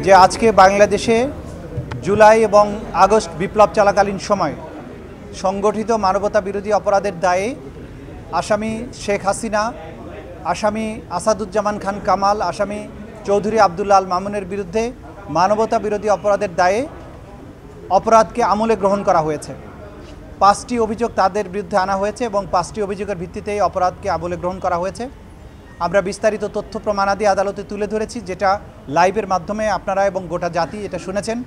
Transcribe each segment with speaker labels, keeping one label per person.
Speaker 1: যে আজকে বাংলাদেশে জুলাই এবং আগস্ট বিপ্লব চলাকালীন সময় সংগঠিত মানবতা বিরোধী অপরাধের দায়ে আসামি শেখ হাসিনা, আসামি আসাদুজ্জামান খান কামাল, আসামি চৌধুরী আবদুল্লাহ আল মামুনের বিরুদ্ধে মানবতা বিরোধী অপরাধের দায়ে অপরাধকে আমলে গ্রহণ করা হয়েছে। 5টি অভিযোগ তাদের বিরুদ্ধে আনা হয়েছে এবং 5টি অভিযোগের ভিত্তিতে এই অপরাধকে আমলে গ্রহণ করা হয়েছে। আমরা বিস্তারিত তথ্য প্রমাণাদি আদালতে তুলে ধরেছি, যেটা লাইভের মাধ্যমে আপনারা এবং গোটা জাতি এটা শুনেছেন।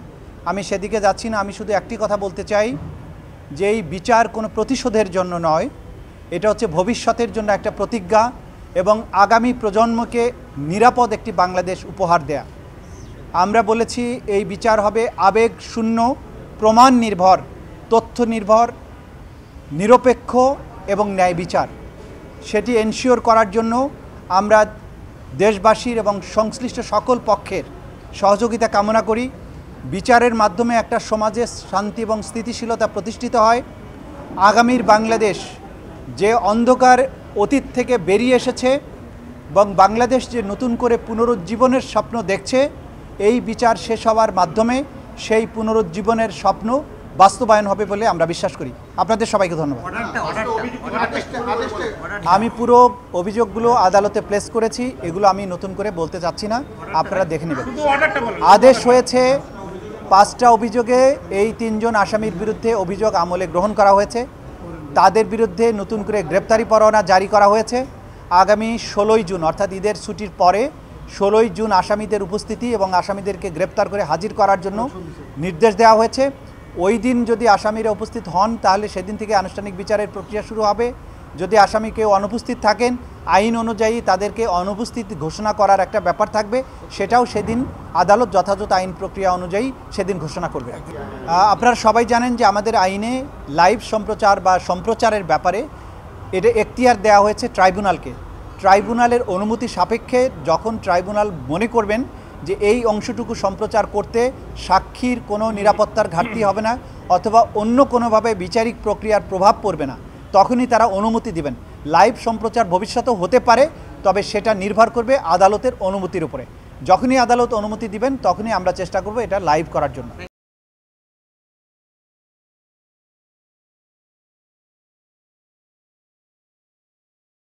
Speaker 1: আমি সেদিকে যাচ্ছি না। আমি শুধু একটি কথা বলতে চাই যে এই বিচার কোনো প্রতিশোধের জন্য নয়, এটা হচ্ছে ভবিষ্যতের জন্য একটা প্রতিজ্ঞা এবং আগামী প্রজন্মকে নিরাপদ একটি বাংলাদেশ উপহার দেয়া। আমরা বলেছি এই বিচার হবে আবেগ শূন্য, প্রমাণ নির্ভর, তথ্য নির্ভর, নিরপেক্ষ এবং ন্যায় বিচার। সেটি এনশিওর করার জন্য আমরা দেশবাসীর এবং সংশ্লিষ্ট সকল পক্ষের সহযোগিতা কামনা করি। বিচারের মাধ্যমে একটা সমাজে শান্তি এবং স্থিতিশীলতা প্রতিষ্ঠিত হয়। আগামীর বাংলাদেশ যে অন্ধকার অতীত থেকে বেরিয়ে এসেছে এবং বাংলাদেশ যে নতুন করে পুনরুজ্জীবনের স্বপ্ন দেখছে, এই বিচার শেষ হওয়ার মাধ্যমে সেই পুনরুজ্জীবনের স্বপ্ন বাস্তবায়ন হবে বলে আমরা বিশ্বাস করি। আপনাদের সবাইকে ধন্যবাদ। আমি পুরো অভিযোগগুলো আদালতে প্লেস করেছি, এগুলো আমি নতুন করে বলতে চাচ্ছি না, আপনারা দেখে নেবেন। আদেশ হয়েছে 5টা অভিযোগে এই 3 জন আসামির বিরুদ্ধে অভিযোগ আমলে গ্রহণ করা হয়েছে। তাদের বিরুদ্ধে নতুন করে গ্রেপ্তারি পরোয়ানা জারি করা হয়েছে। আগামী 16ই জুন অর্থাৎ ঈদের ছুটির পরে 16ই জুন আসামিদের উপস্থিতি এবং আসামিদেরকে গ্রেপ্তার করে হাজির করার জন্য নির্দেশ দেওয়া হয়েছে। ওই দিন যদি আসামিরা উপস্থিত হন তাহলে সেদিন থেকে আনুষ্ঠানিক বিচারের প্রক্রিয়া শুরু হবে। যদি আসামি কেউ অনুপস্থিত থাকেন, আইন অনুযায়ী তাদেরকে অনুপস্থিত ঘোষণা করার একটা ব্যাপার থাকবে, সেটাও সেদিন আদালত যথাযথ আইন প্রক্রিয়া অনুযায়ী সেদিন ঘোষণা করবে। আপনারা সবাই জানেন যে আমাদের আইনে লাইভ সম্প্রচার বা সম্প্রচারের ব্যাপারে এটা এখতিয়ার দেওয়া হয়েছে ট্রাইব্যুনালকে। ট্রাইব্যুনালের অনুমতি সাপেক্ষে যখন ট্রাইব্যুনাল মনে করবেন যে এই অংশটুকু সম্প্রচার করতে সাক্ষীর কোনো নিরাপত্তার ঘাটতি হবে না অথবা অন্য কোনোভাবে বিচারিক প্রক্রিয়ার প্রভাব পড়বে না, তখনই তারা অনুমতি দিবেন। লাইভ সম্প্রচার ভবিষ্যতেও হতে পারে, তবে সেটা নির্ভর করবে আদালতের অনুমতির উপরে। যখনই আদালত অনুমতি দিবেন তখনই আমরা চেষ্টা করব এটা লাইভ করার জন্য।